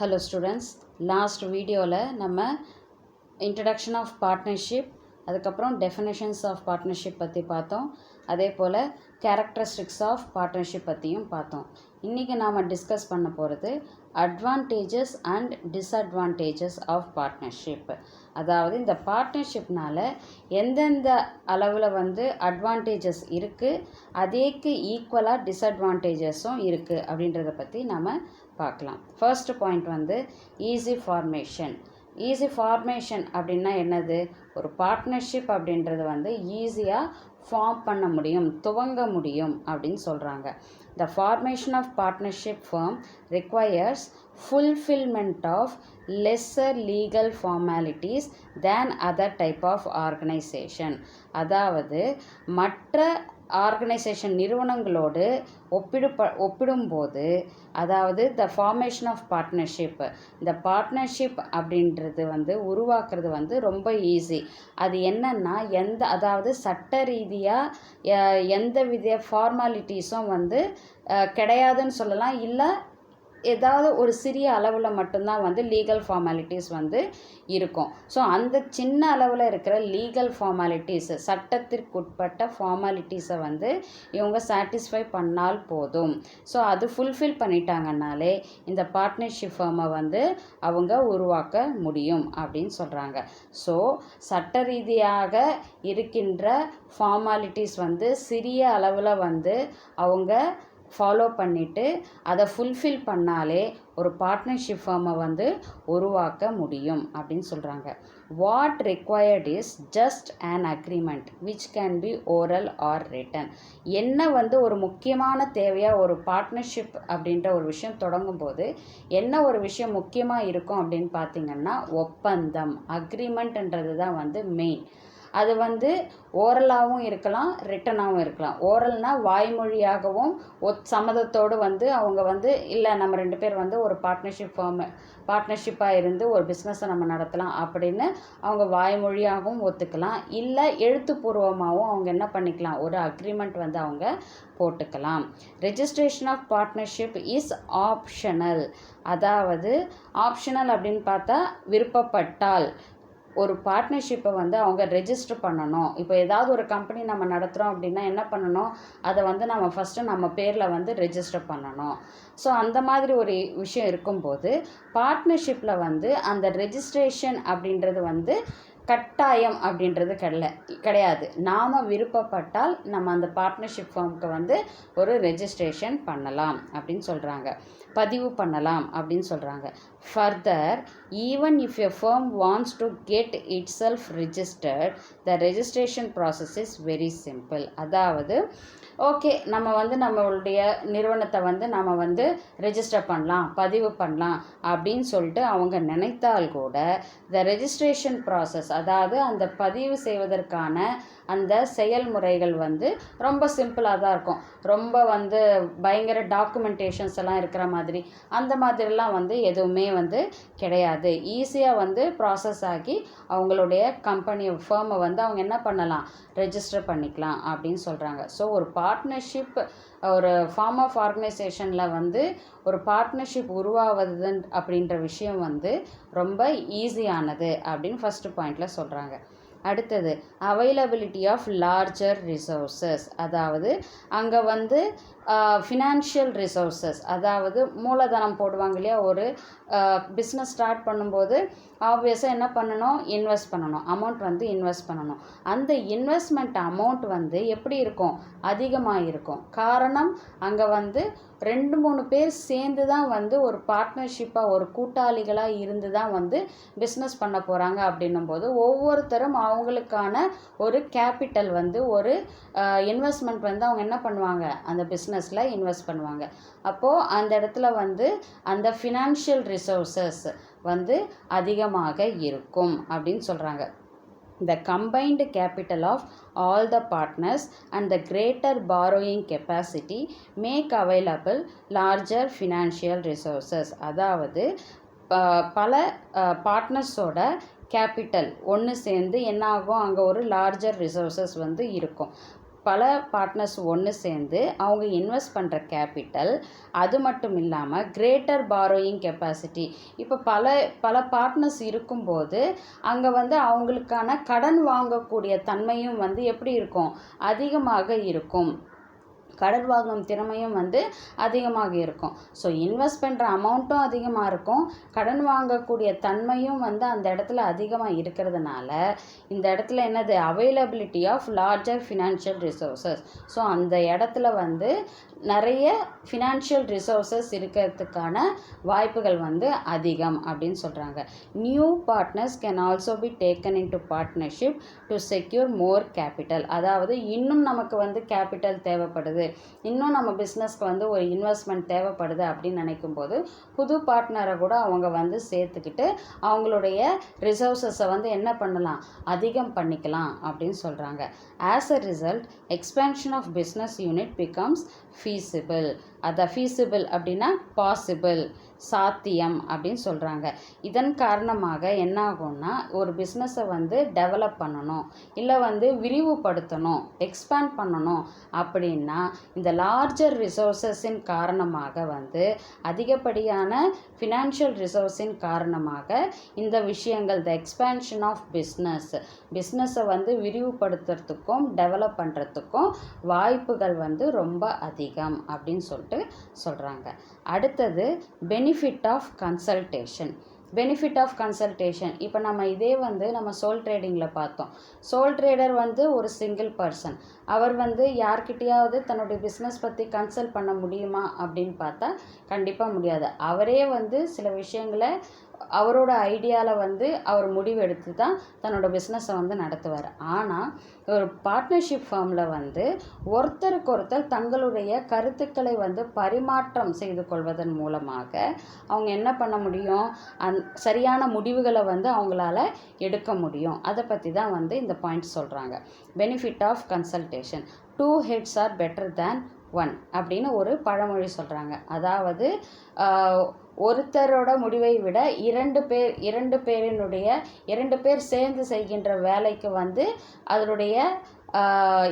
Hello students, last video நம்ம introduction of partnership அதுக்கப்புறம் definitions of partnership பற்றி பார்த்தோம். அதே போல் characteristics of partnership பற்றியும் பார்த்தோம். இன்றைக்கி நாம் டிஸ்கஸ் பண்ண போகிறது advantages and disadvantages of partnership. அதாவது இந்த பார்ட்னர்ஷிப்னால் எந்தெந்த அளவில் அட்வான்டேஜஸ் இருக்குது, அதேக்கு ஈக்குவலாக டிஸ்அட்வான்டேஜஸும் இருக்குது அப்படின்றத பற்றி நாம் பார்க்கலாம். First point easy formation. Easy formation அப்படின்னா என்னது? ஒரு பார்ட்னர்ஷிப் அப்படின்றது ஈஸியாக ஃபார்ம் பண்ண முடியும், துவங்க முடியும் அப்படின்னு சொல்கிறாங்க. The formation of partnership firm requires fulfillment of lesser legal formalities than other type of organization. அதாவது மற்ற ஆர்கனைசேஷன் நிறுவனங்களோடு ஒப்பிடும்போது அதாவது த ஃபார்மேஷன் ஆஃப் பார்ட்னர்ஷிப், இந்த பார்ட்னர்ஷிப் அப்படின்றது உருவாக்குறது ரொம்ப ஈஸி. அது என்னன்னா அதாவது சட்ட ரீதியாக எந்த வித ஃபார்மாலிட்டிஸும் கிடையாதுன்னு சொல்லலாம். இல்லை ஏதாவது ஒரு சிறிய அளவில் மட்டும்தான் லீகல் ஃபார்மாலிட்டிஸ் இருக்கும். ஸோ அந்த சின்ன அளவில் இருக்கிற லீகல் ஃபார்மாலிட்டிஸ், சட்டத்திற்குட்பட்ட ஃபார்மாலிட்டிஸை இவங்க சாட்டிஸ்ஃபை பண்ணால் போதும். ஸோ அது ஃபுல்ஃபில் பண்ணிட்டாங்கன்னாலே இந்த பார்ட்னர்ஷிப் ஃபர்மை அவங்க உருவாக்க முடியும் அப்படின்னு சொல்கிறாங்க. ஸோ சட்ட ரீதியாக இருக்கின்ற ஃபார்மாலிட்டிஸ் சிறிய அளவில் அவங்க ஃபாலோ பண்ணிவிட்டு அதை ஃபுல்ஃபில் பண்ணாலே ஒரு பார்ட்னர்ஷிப் ஃபர்மை உருவாக்க முடியும் அப்படின்னு சொல்கிறாங்க. What required is just an agreement which can be oral or written. என்ன ஒரு முக்கியமான தேவையாக ஒரு பார்ட்னர்ஷிப் அப்படின்ற ஒரு விஷயம் தொடங்கும் போது என்ன ஒரு விஷயம் முக்கியமாக இருக்கும் அப்படின்னு பார்த்திங்கன்னா ஒப்பந்தம், அக்ரிமெண்ட்ன்றது தான் மெயின். அது ஓரலாகவும் இருக்கலாம், ரிட்டனாகவும் இருக்கலாம். ஓரல்னால் வாய்மொழியாகவும் சம்மதத்தோடு அவங்க இல்லை நம்ம ரெண்டு பேர் ஒரு பார்ட்னர்ஷிப்பாக இருந்து ஒரு பிஸ்னஸை நம்ம நடத்தலாம் அப்படின்னு அவங்க வாய்மொழியாகவும் ஒத்துக்கலாம். இல்லை எழுத்துப்பூர்வமாகவும் அவங்க என்ன பண்ணிக்கலாம், ஒரு அக்ரிமெண்ட் அவங்க போட்டுக்கலாம். Registration of partnership is optional. அதாவது ஆப்ஷனல் அப்படின்னு பார்த்தா விருப்பப்பட்டால் ஒரு பார்ட்னர்ஷிப்பை அவங்க ரெஜிஸ்டர் பண்ணணும். இப்போ ஏதாவது ஒரு கம்பெனி நம்ம நடத்துகிறோம் அப்படின்னா என்ன பண்ணணும், அதை நம்ம ஃபஸ்ட்டு நம்ம பேரில் ரெஜிஸ்டர் பண்ணணும். ஸோ அந்த மாதிரி ஒரு விஷயம் இருக்கும்போது பார்ட்னர்ஷிப்பில் அந்த ரெஜிஸ்ட்ரேஷன் அப்படின்றது கட்டாயம் அப்படின்றது கிடையாது. நாம் விருப்பப்பட்டால் நம்ம அந்த பார்ட்னர்ஷிப் ஃபார்முக்கு ஒரு ரெஜிஸ்ட்ரேஷன் பண்ணலாம் அப்படின்னு சொல்கிறாங்க, பதிவு பண்ணலாம் அப்படின்னு சொல்கிறாங்க. Further, even if a firm wants to get itself registered, the registration process is very simple. அதாவது ஓகே நம்ம நம்மளுடைய நிறுவனத்தை நம்ம ரெஜிஸ்டர் பண்ணலாம், பதிவு பண்ணலாம் அப்படின்னு சொல்லிட்டு அவங்க நினைத்தால் கூட த ரெஜிஸ்ட்ரேஷன் ப்ராசஸ், அதாவது அந்த பதிவு செய்வதற்கான அந்த செயல்முறைகள் ரொம்ப சிம்பிளாக தான் இருக்கும். ரொம்ப பயங்கர டாக்குமெண்டேஷன்ஸ் எல்லாம் இருக்கிற மாதிரி அந்த மாதிரிலாம் எதுவுமே கிடையாது. ஈஸியாக ப்ராசஸ் ஆகி அவங்களுடைய கம்பெனி ஃபர்மை அவங்க என்ன பண்ணலாம், ரெஜிஸ்டர் பண்ணிக்கலாம் அப்படின்னு சொல்கிறாங்க. ஸோ ஒரு பார்ட்னர்ஷிப், ஒரு ஃபார்ம் ஆஃப் ஆர்கனைசேஷனில் ஒரு பார்ட்னர்ஷிப் உருவாவது அப்படின்ற விஷயம் ரொம்ப ஈஸியானது அப்படின்னு ஃபஸ்ட்டு பாயிண்டில் சொல்கிறாங்க. அடுத்தது அவைலபிலிட்டி ஆஃப் லார்ஜர் ரிசோர்ஸஸ். அதாவது அங்கே ஃபினான்ஷியல் ரிசோர்ஸஸ், அதாவது மூலதனம் போடுவாங்க இல்லையா. ஒரு பிஸ்னஸ் ஸ்டார்ட் பண்ணும்போது ஆப்வியஸாக என்ன பண்ணணும், இன்வெஸ்ட் பண்ணணும், அமௌண்ட் இன்வெஸ்ட் பண்ணணும். அந்த இன்வெஸ்ட்மெண்ட் அமௌண்ட் எப்படி இருக்கும், அதிகமாக இருக்கும். காரணம் அங்கே 2-3 பேர் சேர்ந்து தான் ஒரு பார்ட்னர்ஷிப்பாக, ஒரு கூட்டாளிகளாக இருந்து தான் பிஸ்னஸ் பண்ண போகிறாங்க. அப்படின்னும் போது ஒவ்வொருத்தரும் அவங்களுக்கான ஒரு கேபிட்டல் ஒரு இன்வெஸ்ட்மெண்ட் அவங்க என்ன பண்ணுவாங்க, அந்த பிஸ்னஸில் இன்வெஸ்ட் பண்ணுவாங்க. அப்போது அந்த இடத்துல அந்த ஃபினான்ஷியல் ரிசோர்ஸஸ் அதிகமாக இருக்கும் அப்படின்னு சொல்கிறாங்க. The combined capital of all the partners and the greater borrowing capacity make available larger financial resources. அதாவது பல பார்ட்னர்ஸோட கேபிட்டல் ஒன்று சேர்ந்து என்ன ஆகும், அங்கே ஒரு லார்ஜர் ரிசோர்ஸஸ் இருக்கும். பல பார்ட்னர்ஸ் ஒன்று சேர்ந்து அவங்க இன்வெஸ்ட் பண்ணுற கேபிட்டல், அது மட்டும் இல்லாமல் கிரேட்டர் பாரோயிங் கெப்பாசிட்டி. இப்போ பல பார்ட்னர்ஸ் இருக்கும்போது அங்கே வந்து அவங்களுக்கான கடன் வாங்கக்கூடிய தன்மையும் வந்து எப்படி இருக்கும், அதிகமாக இருக்கும். கடன் வாங்கும் திறமையும் வந்து அதிகமாக இருக்கும். ஸோ இன்வெஸ்ட் பண்ணுற அமௌண்ட்டும் அதிகமாக இருக்கும், கடன் வாங்கக்கூடிய தன்மையும் வந்து அந்த இடத்துல அதிகமாக இருக்கிறதுனால இந்த இடத்துல என்னது, availability of larger financial resources. So அந்த இடத்துல வந்து நிறைய ஃபினான்ஷியல் ரிசோர்ஸஸ் இருக்கிறதுக்கான வாய்ப்புகள் வந்து அதிகம் அப்படின்னு சொல்கிறாங்க. New partners can also be taken in to partnership to secure more capital. அதாவது இன்னும் நமக்கு வந்து கேபிட்டல் தேவைப்படுது, இன்னும் நம்ம பிஸ்னஸ்க்கு வந்து ஒரு இன்வெஸ்ட்மெண்ட் தேவைப்படுது அப்படின்னு நினைக்கும் போது புது பார்ட்னரை கூட அவங்க வந்து சேர்த்துக்கிட்டு அவங்களுடைய ரிசோர்ஸஸை வந்து என்ன பண்ணலாம், அதிகம் பண்ணிக்கலாம் அப்படின்னு சொல்கிறாங்க. As a result expansion of business unit becomes feasible. அதை feasible அப்படின்னா பாசிபிள், சாத்தியம் அப்படின்னு சொல்கிறாங்க. இதன் காரணமாக என்ன ஆகும்னா, ஒரு பிஸ்னஸை வந்து டெவலப் பண்ணணும், இல்லை வந்து விரிவுபடுத்தணும், எக்ஸ்பேண்ட் பண்ணணும் அப்படின்னா இந்த லார்ஜர் ரிசோர்ஸஸின் காரணமாக வந்து அதிகப்படியான ஃபினான்ஷியல் ரிசோர்ஸின் காரணமாக இந்த விஷயங்கள், த எக்ஸ்பேன்ஷன் ஆஃப் பிஸ்னஸை வந்து விரிவுபடுத்துறதுக்கும் டெவலப் பண்ணுறதுக்கும் வாய்ப்புகள் வந்து ரொம்ப அதிகம் அப்படின்னு சொல்லிட்டு சொல்கிறாங்க. அடுத்தது benefit of consultation. Benefit of consultation இப்போ நம்ம இதே வந்து நம்ம சோல் ட்ரேடிங்கில் பார்த்தோம். சோல் ட்ரேடர் வந்து ஒரு சிங்கிள் பர்சன், அவர் வந்து யார்கிட்டையாவது தன்னுடைய பிஸ்னஸ் பற்றி கன்சல்ட் பண்ண முடியுமா அப்படின்னு பார்த்தா கண்டிப்பாக முடியாது. அவரே வந்து சில விஷயங்களை அவரோட ஐடியாவில் வந்து அவர் முடிவெடுத்து தான் தன்னோட பிஸ்னஸை வந்து நடத்துவார். ஆனால் ஒரு பார்ட்னர்ஷிப் ஃபார்மில் வந்து ஒருத்தருக்கொருத்தர் தங்களுடைய கருத்துக்களை வந்து பரிமாற்றம் செய்து கொள்வதன் மூலமாக அவங்க என்ன பண்ண முடியும், சரியான முடிவுகளை வந்து அவங்களால எடுக்க முடியும். அதை பற்றி தான் வந்து இந்த பாயிண்ட் சொல்கிறாங்க. Benefit of consultation. 2 heads are better than 1 அப்படின்னு ஒரு பழமொழி சொல்கிறாங்க. அதாவது ஒருத்தரோட முடிவை விட இரண்டு பேர் சேர்ந்து செய்கின்ற வேலைக்கு வந்து அதனுடைய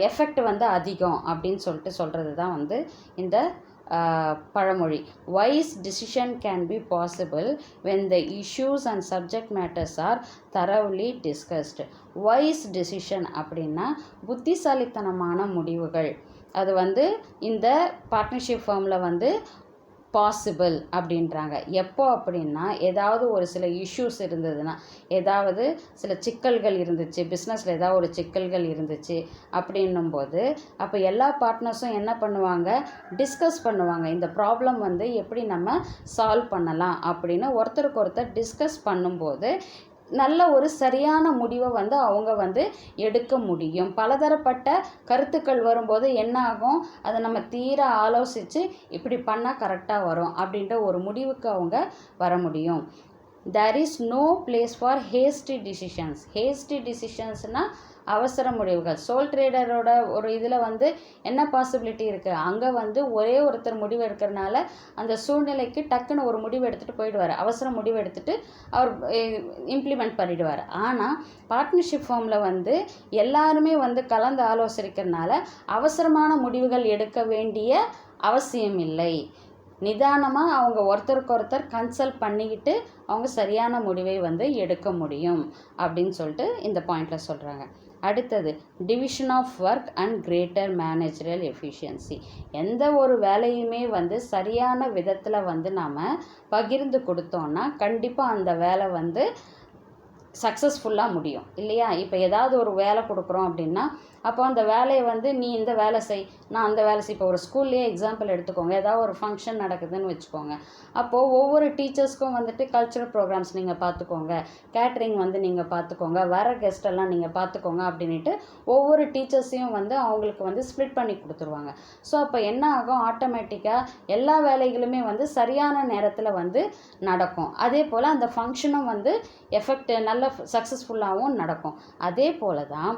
எஃபெக்ட் வந்து அதிகம் அப்படின்னு சொல்கிறது தான் வந்து இந்த பழமொழி. Wise decision can be possible when the issues and subject matters are thoroughly discussed. Wise decision அப்படின்னா புத்திசாலித்தனமான முடிவுகள், அது வந்து இந்த பார்ட்னர்ஷிப் ஃபார்மில் வந்து பாசிபிள் அப்படின்றாங்க. எப்போ அப்படின்னா, ஏதாவது ஒரு சில இஷ்யூஸ் இருந்ததுன்னா, ஏதாவது சில சிக்கல்கள் இருந்துச்சு, பிஸ்னஸில் ஏதாவது ஒரு சிக்கல்கள் இருந்துச்சு அப்படின்னும்போது அப்போ எல்லா பார்ட்னர்ஸும் என்ன பண்ணுவாங்க, டிஸ்கஸ் பண்ணுவாங்க. இந்த ப்ராப்ளம் வந்து எப்படி நம்ம சால்வ் பண்ணலாம் அப்படின்னு ஒருத்தருக்கு ஒருத்தர் டிஸ்கஸ் பண்ணும்போது நல்ல ஒரு சரியான முடிவை வந்து அவங்க வந்து எடுக்க முடியும். பலதரப்பட்ட கருத்துக்கள் வரும்போது என்ன ஆகும், அதை நம்ம தீர ஆலோசித்து இப்படி பண்ணால் கரெக்டாக வரும் அப்படின்ற ஒரு முடிவுக்கு அவங்க வர முடியும். there is no place for hasty decisions. hasty decisions-னால் அவசர முடிவுகள். சோல் ட்ரேடரோட ஒரு இதில் வந்து என்ன பாசிபிலிட்டி இருக்குது, அங்கே வந்து ஒரே ஒருத்தர் முடிவு எடுக்கிறனால அந்த சூழ்நிலைக்கு டக்குன்னு ஒரு முடிவு எடுத்துகிட்டு போயிடுவார், அவசர முடிவு எடுத்துகிட்டு அவர் இம்ப்ளிமெண்ட் பண்ணிடுவார். ஆனால் பார்ட்னர்ஷிப் ஃபார்மில் வந்து எல்லாருமே வந்து கலந்து ஆலோசிக்கிறதுனால அவசரமான முடிவுகள் எடுக்க வேண்டிய அவசியம் இல்லை. நிதானமாக அவங்க ஒருத்தருக்கு ஒருத்தர் கன்சல்ட் பண்ணிக்கிட்டு அவங்க சரியான முடிவை வந்து எடுக்க முடியும் அப்படின்னு சொல்லிட்டு இந்த பாயிண்டில் சொல்கிறாங்க. அடுத்தது division of work and greater managerial efficiency. எந்த ஒரு வேலையுமே வந்து சரியான விதத்தில் வந்து நாம் பகிர்ந்து கொடுத்தோன்னா கண்டிப்பாக அந்த வேலை வந்து சக்ஸஸ்ஃபுல்லாக முடியும் இல்லையா. இப்போ ஏதாவது ஒரு வேலை கொடுக்குறோம் அப்படின்னா அப்போ அந்த வேலையை வந்து நீ இந்த வேலை செய், நான் அந்த வேலை செய். இப்போ ஒரு ஸ்கூல்லேயே எக்ஸாம்பிள் எடுத்துக்கோங்க, ஏதாவது ஒரு ஃபங்க்ஷன் நடக்குதுன்னு வச்சுக்கோங்க. அப்போது ஒவ்வொரு டீச்சர்ஸ்க்கும் வந்துட்டு கல்ச்சுரல் ப்ரோக்ராம்ஸ் நீங்கள் பார்த்துக்கோங்க, கேட்ரிங் வந்து நீங்கள் பார்த்துக்கோங்க, வர கெஸ்டெல்லாம் நீங்கள் பார்த்துக்கோங்க அப்படின்ட்டு ஒவ்வொரு டீச்சர்ஸையும் வந்து அவங்களுக்கு வந்து ஸ்ப்ளிட் பண்ணி கொடுத்துருவாங்க. ஸோ அப்போ என்ன ஆகும், ஆட்டோமேட்டிக்காக எல்லா வேலைகளுமே வந்து சரியான நேரத்தில் வந்து நடக்கும். அதே போல் அந்த ஃபங்க்ஷனும் வந்து எஃபெக்ட் நல்ல சக்ஸஸ்ஃபுல்லாகவும் நடக்கும். அதே போல் தான்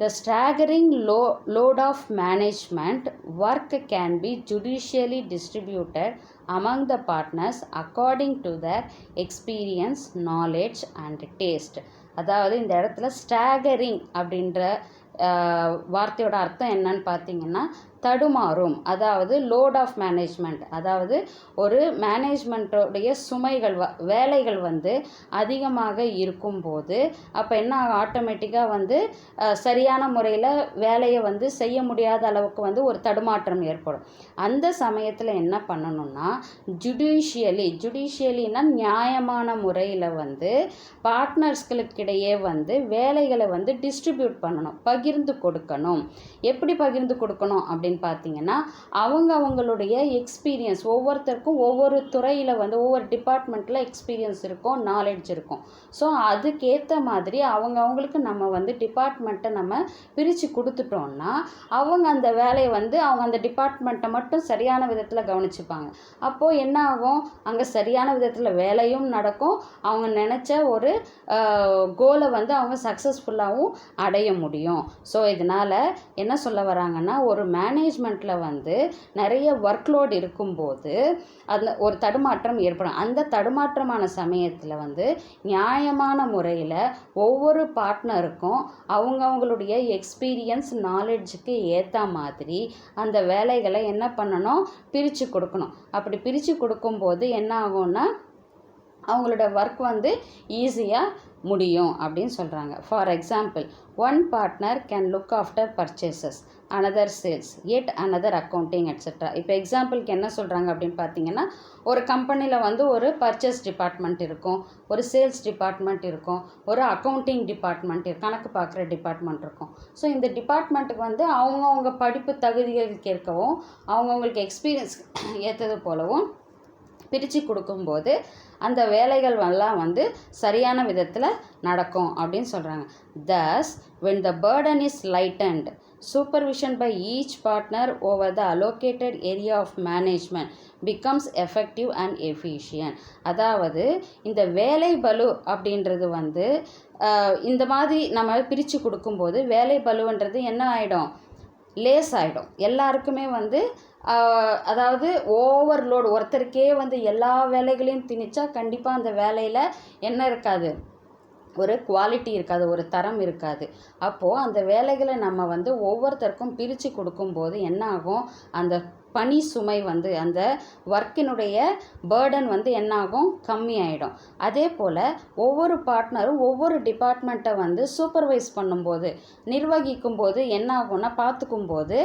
the staggering load of management work can be judicially distributed among the partners according to their experience, knowledge and taste. அதாவது இந்த இடத்துல ஸ்டாகரிங் அப்படின்ற வார்த்தையோட அர்த்தம் என்னன்னு பார்த்தீங்கன்னா தடுமாறும், அதாவது லோட் ஆஃப் மேனேஜ்மெண்ட், அதாவது ஒரு மேனேஜ்மெண்ட்டோடைய சுமைகள் வேலைகள் வந்து அதிகமாக இருக்கும்போது அப்போ என்ன ஆட்டோமேட்டிக்காக வந்து சரியான முறையில் வேலையை வந்து செய்ய முடியாத அளவுக்கு வந்து ஒரு தடுமாற்றம் ஏற்படும். அந்த சமயத்தில் என்ன பண்ணணும்னா ஜுடிஷியலினா நியாயமான முறையில் வந்து பார்ட்னர்ஸ்களுக்கிடையே வந்து வேலைகளை வந்து டிஸ்ட்ரிபியூட் பண்ணணும், பகிர்ந்து கொடுக்கணும். எப்படி பகிர்ந்து கொடுக்கணும் அப்படின்னு பார்த்தீங்கன்னா அவங்களுடைய எக்ஸ்பீரியன்ஸ், ஒவ்வொருத்தருக்கும் ஒவ்வொரு துறையில் வந்து ஒவ்வொரு டிபார்ட்மெண்ட்டில் எக்ஸ்பீரியன்ஸ் இருக்கும், நாலேஜ் இருக்கும். ஸோ அதுக்கேற்ற மாதிரி அவங்களுக்கு நம்ம வந்து டிபார்ட்மெண்ட்டை நம்ம பிரித்து கொடுத்துட்டோம்னா அவங்க அந்த வேலையை வந்து அவங்க அந்த டிபார்ட்மெண்ட்டை மட்டும் சரியான விதத்தில் கவனிச்சுப்பாங்க. அப்போது என்ன ஆகும், அங்கே சரியான விதத்தில் வேலையும் நடக்கும், அவங்க நினச்ச ஒரு கோலை வந்து அவங்க சக்ஸஸ்ஃபுல்லாகவும் அடைய முடியும். ஸோ இதனால் என்ன சொல்ல வராங்கன்னா ஒரு மேனேஜ்மெண்ட்டில் வந்து நிறைய ஒர்க்லோட் இருக்கும்போது அந்த ஒரு தடுமாற்றம் ஏற்படும். அந்த தடுமாற்றமான சமயத்தில் வந்து நியாயமான முறையில் ஒவ்வொரு பார்ட்னருக்கும் அவங்களுடைய எக்ஸ்பீரியன்ஸ் நாலேஜுக்கு ஏற்ற மாதிரி அந்த வேலைகளை என்ன பண்ணணும், பிரித்து கொடுக்கணும். அப்படி பிரித்து கொடுக்கும்போது என்ன ஆகும்னா அவங்களோட ஒர்க் வந்து ஈஸியாக முடியும் அப்படின்னு சொல்கிறாங்க. For example, one partner can look after purchases, another sales, and another accounting etcetera. இப்போ எக்ஸாம்பிளுக்கு என்ன சொல்கிறாங்க அப்படின்னு பார்த்தீங்கன்னா ஒரு கம்பெனியில் வந்து ஒரு பர்ச்சேஸ் டிபார்ட்மெண்ட் இருக்கும், ஒரு சேல்ஸ் டிபார்ட்மெண்ட் இருக்கும், ஒரு அக்கௌண்டிங் டிபார்ட்மெண்ட், கணக்கு பார்க்குற டிபார்ட்மெண்ட் இருக்கும். ஸோ இந்த டிபார்ட்மெண்ட்டுக்கு வந்து அவங்கவுங்க படிப்பு தகுதிகளுக்கு ஏற்கவும் அவங்கவுங்களுக்கு எக்ஸ்பீரியன்ஸ் ஏற்றது போலவும் பிரித்து கொடுக்கும்போது அந்த வேலைகள் எல்லாம் வந்து சரியான விதத்தில் நடக்கும் அப்படின்னு சொல்கிறாங்க. Thus, when the burden is lightened, supervision by each partner over the allocated area of management becomes effective and efficient. அதாவது இந்த வேலை பளு அப்படின்றது வந்து இந்த மாதிரி நம்ம பிரித்து கொடுக்கும்போது வேலை பளுன்றது என்ன ஆகிடும், லேஸ் ஆகிடும். எல்லாருக்குமே வந்து அதாவது ஓவர்லோடு, ஒருத்தருக்கே வந்து எல்லா வேலைகளையும் திணிச்சா கண்டிப்பாக அந்த வேலையில் என்ன இருக்காது, ஒரு குவாலிட்டி இருக்காது, ஒரு தரம் இருக்காது. அப்போது அந்த வேலைகளை நம்ம வந்து ஒவ்வொருத்தருக்கும் பிரித்து கொடுக்கும்போது என்ன ஆகும், அந்த பணி சுமை வந்து அந்த ஒர்க்கினுடைய பேர்டன் வந்து என்னாகும், கம்மியாயிடும். அதே போல் ஒவ்வொரு பார்ட்னரும் ஒவ்வொரு டிபார்ட்மெண்ட்டை வந்து சூப்பர்வைஸ் பண்ணும்போது, நிர்வகிக்கும் போது என்ன ஆகும்னா பார்த்துக்கும்போது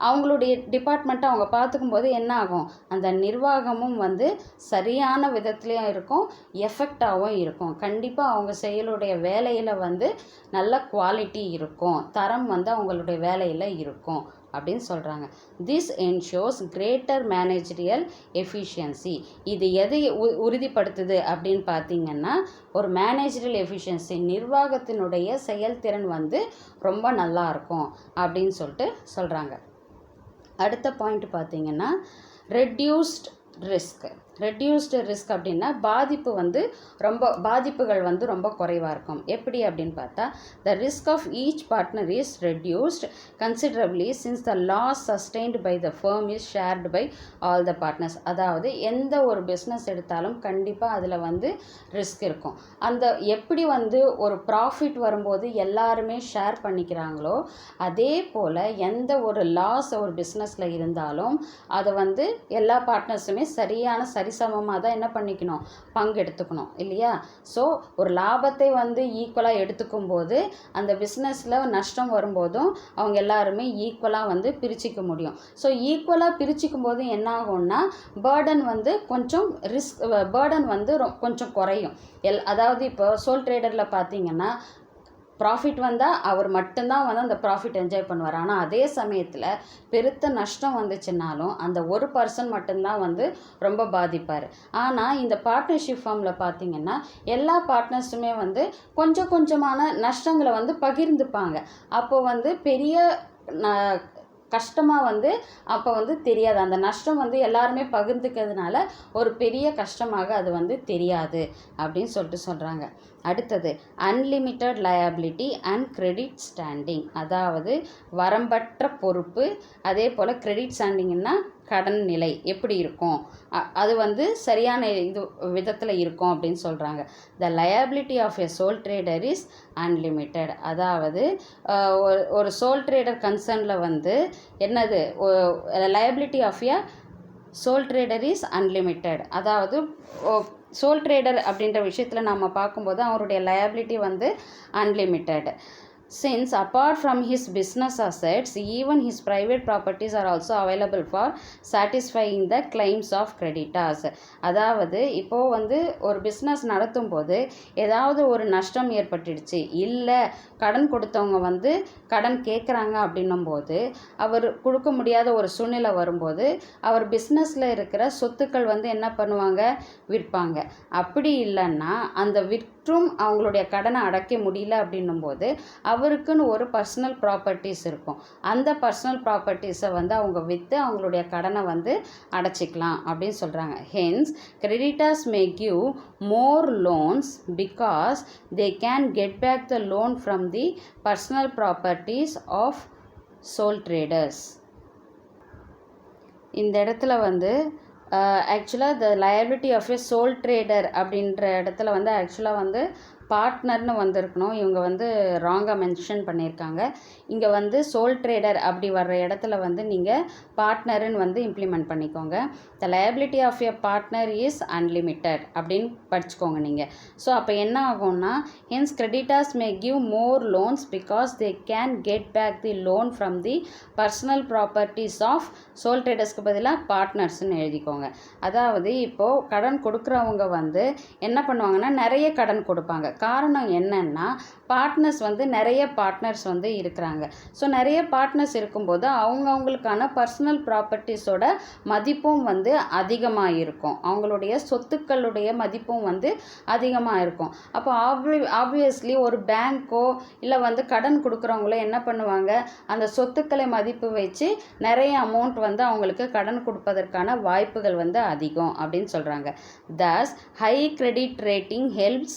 அவங்களுடைய டிபார்ட்மெண்ட்டை அவங்க பார்த்துக்கும்போது என்ன ஆகும், அந்த நிர்வாகமும் வந்து சரியான விதத்துலேயும் இருக்கும், எஃபெக்டாகவும் இருக்கும். கண்டிப்பாக அவங்க செயலுடைய வேலையில் வந்து நல்ல குவாலிட்டி இருக்கும், தரம் வந்து அவங்களுடைய வேலையில் இருக்கும் அப்படின்னு சொல்கிறாங்க. This ensures greater managerial efficiency. இது எதை உறுதிப்படுத்துது அப்படின்னு பார்த்தீங்கன்னா ஒரு மேனேஜரியல் எஃபிஷியன்சி, நிர்வாகத்தினுடைய செயல்திறன் வந்து ரொம்ப நல்லா இருக்கும் அப்படின்னு சொல்லிட்டு சொல்கிறாங்க. அடுத்த பாயிண்ட் பார்த்தீங்கன்னா ரெடியூஸ்ட் ரிஸ்க் அப்படின்னா பாதிப்புகள் வந்து ரொம்ப குறைவாக இருக்கும். எப்படி அப்படின்னு பார்த்தா the risk of each partner is reduced considerably since the loss sustained by the firm is shared by all the partners. அதாவது எந்த ஒரு பிஸ்னஸ் எடுத்தாலும் கண்டிப்பாக அதில் வந்து ரிஸ்க் இருக்கும். அந்த எப்படி வந்து ஒரு ப்ராஃபிட் வரும்போது எல்லாருமே ஷேர் பண்ணிக்கிறாங்களோ அதே போல் எந்த ஒரு லாஸ் ஒரு பிஸ்னஸில் இருந்தாலும் அதை வந்து எல்லா பார்ட்னர்ஸுமே சரிசமமாக தான் என்ன பண்ணிக்கணும், பங்கெடுத்துக்கணும் இல்லையா. ஸோ ஒரு லாபத்தை வந்து ஈக்குவலாக எடுத்துக்கும் போது அந்த பிஸ்னஸில் நஷ்டம் வரும்போதும் அவங்க எல்லாருமே ஈக்குவலாக வந்து பிரிச்சிக்க முடியும். ஸோ ஈக்குவலாக பிரிச்சிக்கும் போது என்ன ஆகும்னா பேர்டன் வந்து கொஞ்சம் குறையும். அதாவது இப்போ சோல் ட்ரேடரில் பார்த்தீங்கன்னா ப்ராஃபிட் வந்தால் அவர் மட்டும்தான் வந்து அந்த ப்ராஃபிட் என்ஜாய் பண்ணுவார். ஆனால் அதே சமயத்தில் பெருத்த நஷ்டம் வந்துச்சுன்னாலும் அந்த ஒரு பர்சன் மட்டும்தான் வந்து ரொம்ப பாதிப்பார். ஆனால் இந்த பார்ட்னர்ஷிப் ஃபார்மில் பார்த்திங்கன்னா எல்லா பார்ட்னர்ஸுமே வந்து கொஞ்சம் கொஞ்சமான நஷ்டங்களை வந்து பகிர்ந்துப்பாங்க. அப்போது வந்து பெரிய கஷ்டமாக வந்து அப்போ வந்து தெரியாது. அந்த நஷ்டம் வந்து எல்லாருமே பகிர்ந்துக்கிறதுனால ஒரு பெரிய கஷ்டமாக அது வந்து தெரியாது அப்படின்னு சொல்கிறாங்க. அடுத்தது unlimited liability and credit standing. அதாவது வரம்பற்ற பொறுப்பு, அதே போல் கிரெடிட் ஸ்டாண்டிங்னா கடன் நிலை எப்படி இருக்கும், அது வந்து சரியான இது விதத்தில் இருக்கும் அப்படின்னு சொல்கிறாங்க. The liability of a sole trader is unlimited. அதாவது ஒரு சோல் ட்ரேடர் கன்சர்னில் வந்து என்னது, liability of a sole trader is unlimited. அதாவது சோல் ட்ரேடர் அப்படின்ற விஷயத்தில் நம்ம பார்க்கும்போது அவருடைய லயபிலிட்டி வந்து unlimited. Since apart from his business assets, even his private properties are also available for satisfying the claims of creditors. அதாவது இப்போது வந்து ஒரு பிஸ்னஸ் நடத்தும் போது ஏதாவது ஒரு நஷ்டம் ஏற்பட்டுடுச்சு, இல்லை கடன் கொடுத்தவங்க வந்து கடன் கேட்குறாங்க அப்படின்னும் போது அவர் கொடுக்க முடியாத ஒரு சூழ்நிலை வரும்போது அவர் பிஸ்னஸில் இருக்கிற சொத்துக்கள் வந்து என்ன பண்ணுவாங்க, விற்பாங்க. அப்படி இல்லைன்னா அந்த விற்றும் அவங்களுடைய கடனை அடைக்க முடியல அப்படின்னும் போது அவருக்குன்னு ஒரு பர்சனல் ப்ராப்பர்ட்டிஸ் இருக்கும். அந்த பர்சனல் ப்ராப்பர்ட்டிஸை வந்து அவங்க விற்று அவங்களுடைய கடனை வந்து அடைச்சிக்கலாம் அப்படின்னு சொல்கிறாங்க. Hence creditors may give more loans because they can get back the loan from the personal properties of sole traders. இந்த இடத்துல வந்து ஆக்சுவலாக the liability of a sole trader அப்படின்ற இடத்துல வந்து ஆக்சுவலாக வந்து பார்ட்னர்னு வந்திருக்கணும். இவங்க வந்து ராங்காக மென்ஷன் பண்ணியிருக்காங்க. இங்கே வந்து சோல் ட்ரேடர் அப்படி வர்ற இடத்துல வந்து நீங்கள் பார்ட்னருன்னு வந்து இம்ப்ளிமெண்ட் பண்ணிக்கோங்க. The liability of a partner is unlimited அப்படின்னு படிச்சுக்கோங்க நீங்கள். ஸோ அப்போ என்ன ஆகும்னா, hence creditors may give more loans because they can get back the loan from the personal properties of sole ட்ரேடர்ஸ்க்கு பதிலாக பார்ட்னர்ஸ்ன்னு எழுதிக்கோங்க. அதாவது இப்போது கடன் கொடுக்குறவங்க வந்து என்ன பண்ணுவாங்கன்னா நிறைய கடன் கொடுப்பாங்க. காரணம் என்னன்னா, பார்ட்னர்ஸ் வந்து நிறைய பார்ட்னர்ஸ் வந்து இருக்கிறாங்க. ஸோ நிறைய பார்ட்னர்ஸ் இருக்கும்போது அவங்களுக்கான பர்சனல் ப்ராப்பர்ட்டிஸோட மதிப்பும் வந்து அதிகமாக இருக்கும், அவங்களுடைய சொத்துக்களுடைய மதிப்பும் வந்து அதிகமாக இருக்கும். அப்போ ஆப்வியஸ்லி ஒரு பேங்க்கோ இல்லை வந்து கடன் கொடுக்குறவங்களோ என்ன பண்ணுவாங்க, அந்த சொத்துக்களை மதிப்பு வச்சு நிறைய அமௌண்ட் வந்து அவங்களுக்கு கடன் கொடுப்பதற்கான வாய்ப்புகள் வந்து அதிகம் அப்படின்னு சொல்கிறாங்க. thus high credit rating helps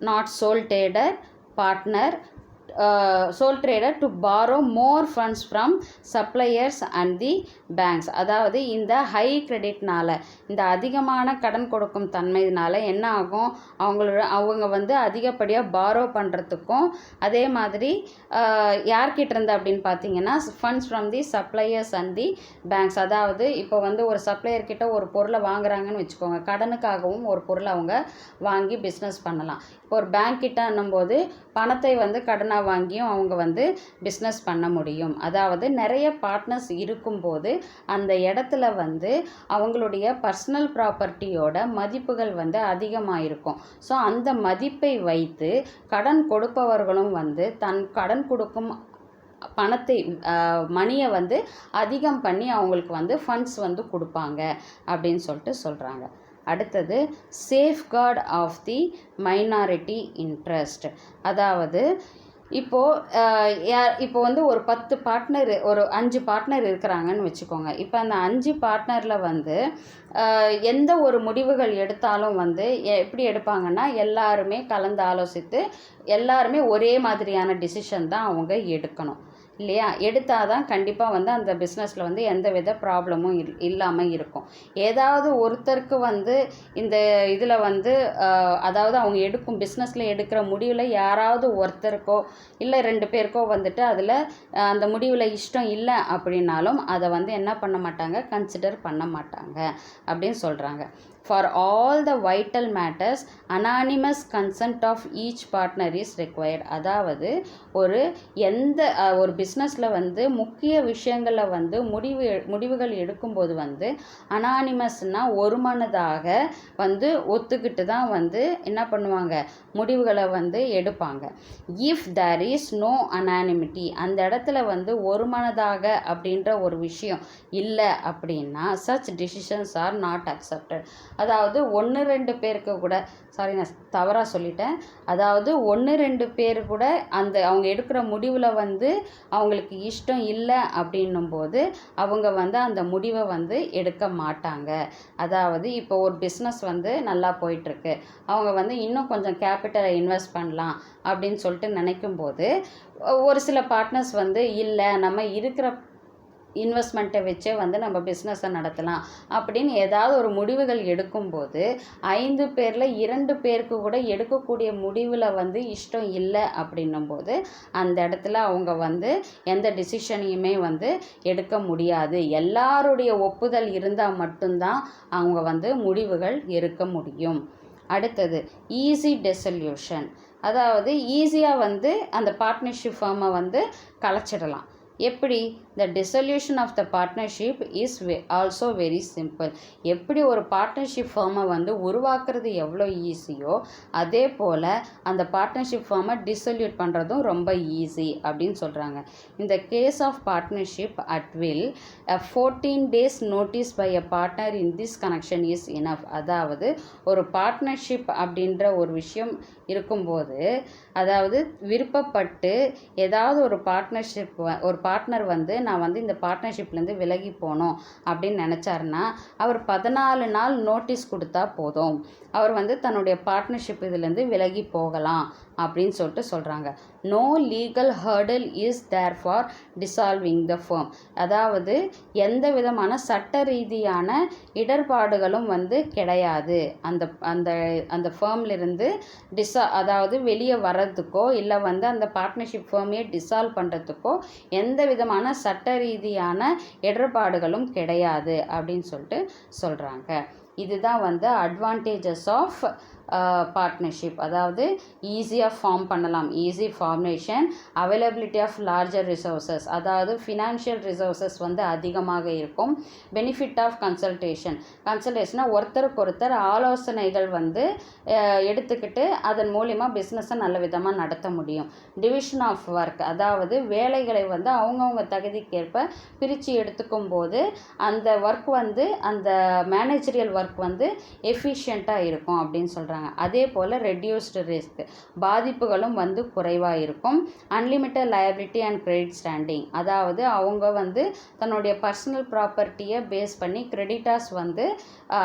not sole trader partner sole trader to borrow more funds from suppliers and the banks. அதாவது இந்த ஹை கிரெடிட்னால, இந்த அதிகமான கடன் கொடுக்கும் தன்மையினால என்ன ஆகும், அவங்க வந்து அதிகப்படியாக பாரோ பண்ணுறதுக்கும், அதே மாதிரி யார்கிட்ட இருந்து அப்படின்னு பார்த்தீங்கன்னா funds from the suppliers and the banks. அதாவது இப்போ வந்து ஒரு சப்ளையர்கிட்ட ஒரு பொருளை வாங்குறாங்கன்னு வச்சுக்கோங்க, கடனுக்காகவும் ஒரு பொருளை அவங்க வாங்கி பிஸ்னஸ் பண்ணலாம். இப்போ ஒரு பேங்க் கிட்ட என்னும்போது பணத்தை வந்து கடனாக வாங்கியும் அவங்க வந்து பிஸ்னஸ் பண்ண முடியும். அதாவது நிறைய பார்ட்னர்ஸ் இருக்கும்போது அந்த இடத்துல வந்து அவங்களுடைய பர்சனல் ப்ராப்பர்ட்டியோட மதிப்புகள் வந்து அதிகமாக இருக்கும். ஸோ அந்த மதிப்பை வைத்து கடன் கொடுப்பவர்களும் வந்து தன் கடன் கொடுக்கும் பணத்தை மணியை வந்து அதிகம் பண்ணி அவங்களுக்கு வந்து ஃபண்ட்ஸ் வந்து கொடுப்பாங்க அப்படின்னு சொல்லிட்டு சொல்கிறாங்க. அடுத்தது safeguard of the minority interest. அதாவது இப்போ வந்து ஒரு 10 பார்ட்னர், ஒரு 5 பார்ட்னர் இருக்கிறாங்கன்னு வச்சுக்கோங்க. இப்போ அந்த 5 பார்ட்னரில் வந்து எந்த ஒரு முடிவுகள் எடுத்தாலும் வந்து எப்படி எடுப்பாங்கன்னா, எல்லாருமே கலந்து ஆலோசித்து எல்லாருமே ஒரே மாதிரியான டிசிஷன் தான் அவங்க எடுக்கணும் இல்லையா? எடுத்தால் தான் கண்டிப்பாக வந்து அந்த பிஸ்னஸில் வந்து எந்த வித ப்ராப்ளமும் இல்லாமல் இருக்கும். ஏதாவது ஒருத்தருக்கு வந்து இந்த இதில் வந்து அதாவது அவங்க எடுக்கும் பிஸ்னஸில் எடுக்கிற முடிவில் யாராவது ஒருத்தருக்கோ இல்லை 2 பேருக்கோ வந்துட்டு அதில் அந்த முடிவில் இஷ்டம் இல்லை அப்படின்னாலும் அதை வந்து என்ன பண்ண மாட்டாங்க, கன்சிடர் பண்ண மாட்டாங்க அப்படின்னு சொல்கிறாங்க. For all the vital matters, anonymous consent of each partner is required. அதாவது ஒரு பிஸ்னஸில் வந்து முக்கிய விஷயங்களில் வந்து முடிவுகள் எடுக்கும்போது வந்து அனானிமஸ்னால் ஒருமனதாக வந்து ஒத்துக்கிட்டு தான் வந்து என்ன பண்ணுவாங்க, முடிவுகளை வந்து எடுப்பாங்க. If there is no anonymity, அந்த இடத்துல வந்து ஒருமனதாக அப்படின்ற ஒரு விஷயம் இல்லை அப்படின்னா such decisions are not accepted. அதாவது 1-2 பேருக்கு கூட, சாரி நான் தவறாக சொல்லிட்டேன், அதாவது 1-2 பேர் கூட அந்த அவங்க எடுக்கிற முடிவில் வந்து அவங்களுக்கு இஷ்டம் இல்லை அப்படின்னும் போது அவங்க வந்து அந்த முடிவை வந்து எடுக்க மாட்டாங்க. அதாவது இப்போ ஒரு பிஸ்னஸ் வந்து நல்லா போயிட்டுருக்கு, அவங்க வந்து இன்னும் கொஞ்சம் கேபிட்டலை இன்வெஸ்ட் பண்ணலாம் அப்படின்னு சொல்லிட்டு நினைக்கும் போது ஒரு சில பார்ட்னர்ஸ் வந்து இல்லை, நம்ம இருக்கிற இன்வெஸ்ட்மெண்ட்டை வச்சே வந்து நம்ம பிஸ்னஸை நடத்தலாம் அப்படின்னு ஏதாவது ஒரு முடிவுகள் எடுக்கும்போது 5 பேரில் 2 பேருக்கு கூட எடுக்கக்கூடிய முடிவில் வந்து இஷ்டம் இல்லை அப்படின்னும்போது அந்த இடத்துல அவங்க வந்து எந்த டிசிஷனையுமே வந்து எடுக்க முடியாது. எல்லாருடைய ஒப்புதல் இருந்தால் மட்டும்தான் அவங்க வந்து முடிவுகள் எடுக்க முடியும். அடுத்தது ஈஸி டெசல்யூஷன், அதாவது ஈஸியாக வந்து அந்த பார்ட்னர்ஷிப் ஃபார்மை வந்து கலைச்சிடலாம். எப்படி? The dissolution of the partnership is also very simple. எப்படி ஒரு பார்ட்னர்ஷிப் ஃபார்மை வந்து உருவாக்குறது எவ்வளோ ஈஸியோ அதே போல் அந்த பார்ட்னர்ஷிப் ஃபார்மை டிசல்யூட் பண்ணுறதும் ரொம்ப ஈஸி அப்படின்னு சொல்கிறாங்க. இந்த case of partnership at will 14 days notice by a partner in this connection is enough. அதாவது ஒரு பார்ட்னர்ஷிப் அப்படின்ற ஒரு விஷயம் இருக்கும்போது, அதாவது விருப்பப்பட்டு ஏதாவது ஒரு பார்ட்னர் வந்து நான் வந்து இந்த பார்ட்னர்ஷிப்லேருந்து விலகி போகணும் அப்படின்னு நினச்சாருன்னா அவர் 14 நாள் நோட்டீஸ் கொடுத்தா போதும், அவர் வந்து தன்னுடைய பார்ட்னர்ஷிப் இதிலேருந்து விலகி போகலாம் அப்படின்னு சொல்லிட்டு சொல்கிறாங்க. No legal hurdle is there for dissolving the firm. அதாவது எந்த விதமான சட்ட ரீதியான இடர்பாடுகளும் வந்து கிடையாது. அந்த அந்த அந்த ஃபேர்ம்லேருந்து அதாவது வெளியே வர்றதுக்கோ இல்லை வந்து அந்த பார்ட்னர்ஷிப் ஃபேர்மையே டிசால்வ் பண்ணுறதுக்கோ எந்த விதமான சட்ட ரீதியான இடர்பாடுகளும் கிடையாது அப்படின்னு சொல்லிட்டு சொல்கிறாங்க. இதுதான் வந்து அட்வான்டேஜஸ் ஆஃப் பார்ட்னர்ஷிப். அதாவது ஈஸியாக ஃபார்ம் பண்ணலாம், easy formation, availability of larger resources, அதாவது ஃபினான்ஷியல் ரிசோர்ஸஸ் வந்து அதிகமாக இருக்கும். பெனிஃபிட் ஆஃப் கன்சல்டேஷனாக ஒருத்தருக்கு ஒருத்தர் ஆலோசனைகள் வந்து எடுத்துக்கிட்டு அதன் மூலிமா பிஸ்னஸை நல்ல விதமாக நடத்த முடியும். டிவிஷன் ஆஃப் ஒர்க், அதாவது வேலைகளை வந்து அவங்கவுங்க தகுதிக்கேற்ப பிரித்து எடுத்துக்கும் போது அந்த ஒர்க் வந்து அந்த மேனேஜரியல் ஒர்க் வந்து எஃபிஷியண்ட்டாக இருக்கும் அப்படின்னு சொல்கிறாங்க. அதே போல் ரெடியூஸ்டு ரிஸ்க், பாதிப்புகளும் வந்து குறைவாக இருக்கும். Unlimited liability and credit standing, அதாவது அவங்க வந்து தன்னுடைய பர்சனல் ப்ராப்பர்ட்டியை பேஸ் பண்ணி கிரெடிட்டார்ஸ் வந்து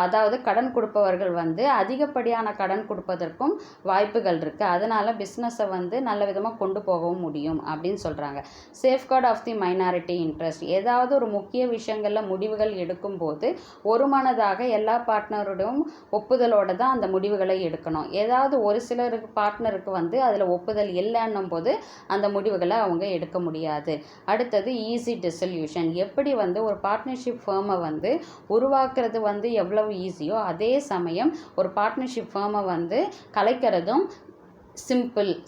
அதாவது கடன் கொடுப்பவர்கள் வந்து அதிகப்படியான கடன் கொடுப்பதற்கும் வாய்ப்புகள் இருக்குது. அதனால் பிஸ்னஸை வந்து நல்ல விதமாக கொண்டு போகவும் முடியும் அப்படின்னு சொல்கிறாங்க. Safeguard of the minority interest, ஏதாவது ஒரு முக்கிய விஷயங்களில் முடிவுகள் எடுக்கும்போது ஒரு மனதாக எல்லா பார்ட்னருடையும் ஒப்புதலோடு தான் அந்த முடிவுகளை எடுக்கணும். ஏதாவது ஒரு சிலருக்கு பார்ட்னருக்கு வந்து அதில் ஒப்புதல் இல்லைன்னும் போது அந்த முடிவுகளை அவங்க எடுக்க முடியாது. அடுத்தது ஈஸி டிசல்யூஷன், எப்படி வந்து ஒரு பார்ட்னர்ஷிப் ஃபேர்மை வந்து உருவாக்குறது வந்து எவ்வளவு ஈஸியோ அதே சமயம் ஒரு பார்ட்னர்ஷிப் ஃபேர்மை வந்து கலைக்கிறதும்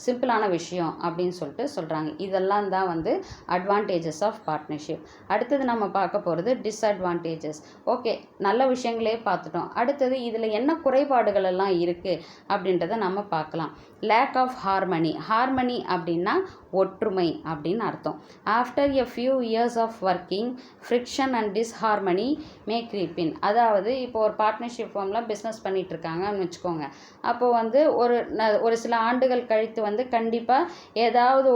சிம்பிளான விஷயம் அப்படின்னு சொல்லிட்டு சொல்கிறாங்க. இதெல்லாம் தான் வந்து அட்வான்டேஜஸ் ஆஃப் பார்ட்னர்ஷிப். அடுத்தது நம்ம பார்க்க போகிறது டிஸ்அட்வான்டேஜஸ். ஓகே, நல்ல விஷயங்களே பார்த்துட்டோம். அடுத்தது இதில் என்ன குறைபாடுகள் எல்லாம் இருக்குது அப்படின்றத நம்ம பார்க்கலாம். லேக் ஆஃப் ஹார்மனி அப்படின்னா ஒற்றுமை அப்படின்னு அர்த்தம். After a few years of working friction and disharmony may creep in. அதாவது இப்போ ஒரு பார்ட்னர்ஷிப் ஃபார்மில் பிஸ்னஸ் பண்ணிகிட்ருக்காங்கன்னு வச்சுக்கோங்க. அப்போது வந்து ஒரு சில ஆண்டுகள் கழித்து வந்து கண்டிப்பாக ஏதாவது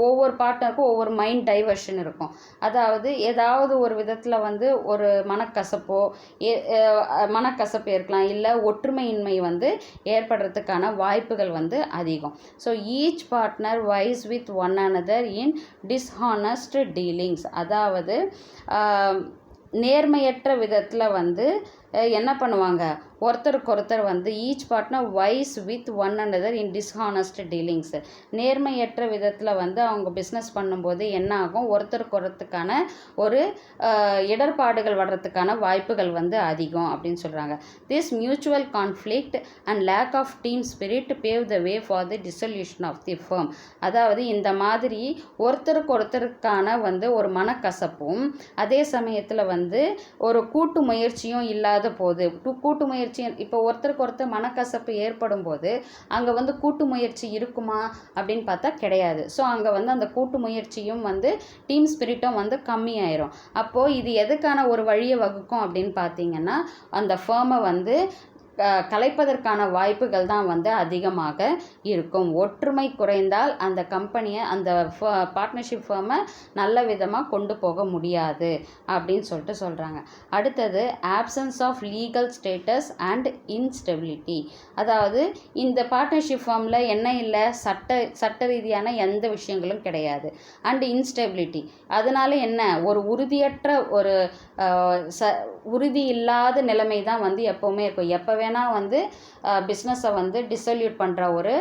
ஒவ்வொரு பார்ட்னருக்கும் ஒவ்வொரு மைண்ட் டைவர்ஷன் இருக்கும். அதாவது ஏதாவது ஒரு விதத்தில் வந்து ஒரு மனக்கசப்பு இருக்கலாம், இல்லை ஒற்றுமையின்மை வந்து ஏற்படுறதுக்கான வாய்ப்புகள் வந்து அதிகம். So each partner vies with one another in dishonest dealings, அதாவது நேர்மையற்ற விதத்தில் வந்து என்ன பண்ணுவாங்க, ஒருத்தருக்கு வந்து each partner vies with one another in dishonest dealings, நேர்மையற்ற விதத்தில் வந்து அவங்க பிஸ்னஸ் பண்ணும்போது என்ன ஆகும், ஒருத்தருக்கான ஒரு இடர்பாடுகள் வர்றதுக்கான வாய்ப்புகள் வந்து அதிகம் அப்படின்னு சொல்கிறாங்க. This mutual conflict and lack of team spirit pave the way for the dissolution of the firm. அதாவது இந்த மாதிரி ஒருத்தருக்கான வந்து ஒரு மனக்கசப்பும் அதே சமயத்தில் வந்து ஒரு கூட்டு முயற்சியும் இல்லாத போது, கூட்டு முயற்சி இப்போ ஒருத்தருக்கு மனக்கசப்பு ஏற்படும் போது அங்கே வந்து கூட்டு முயற்சி இருக்குமா அப்படின்னு பார்த்தா கிடையாது. ஸோ அங்கே வந்து அந்த கூட்டு முயற்சியும் வந்து டீம் ஸ்பிரிட்டும் வந்து கம்மியாயிரும். அப்போது இது எதுக்கான ஒரு வழியை வகுக்கும் அப்படின்னு பார்த்தீங்கன்னா அந்த ஃபேர்மை வந்து கலைப்பதற்கான வாய்ப்புகள் தான் வந்து அதிகமாக இருக்கும். ஒற்றுமை குறைந்தால் அந்த கம்பெனியை, அந்த பார்ட்னர்ஷிப் ஃபேர்மை நல்ல விதமாக கொண்டு போக முடியாது அப்படின்னு சொல்லிட்டு சொல்கிறாங்க. அடுத்தது absence of legal status and instability. அதாவது இந்த பார்ட்னர்ஷிப் ஃபார்மில் என்ன இல்லை, சட்ட ரீதியான எந்த விஷயங்களும் கிடையாது. அண்ட் இன்ஸ்டெபிலிட்டி, அதனால என்ன, ஒரு உறுதியற்ற ஒரு உறுதி இல்லாத நிலைமை தான் வந்து எப்போவுமே இருக்கும். எப்போ வேணால் வந்து பிஸ்னஸை வந்து டிசல்யூட் பண்ணுற ஒரு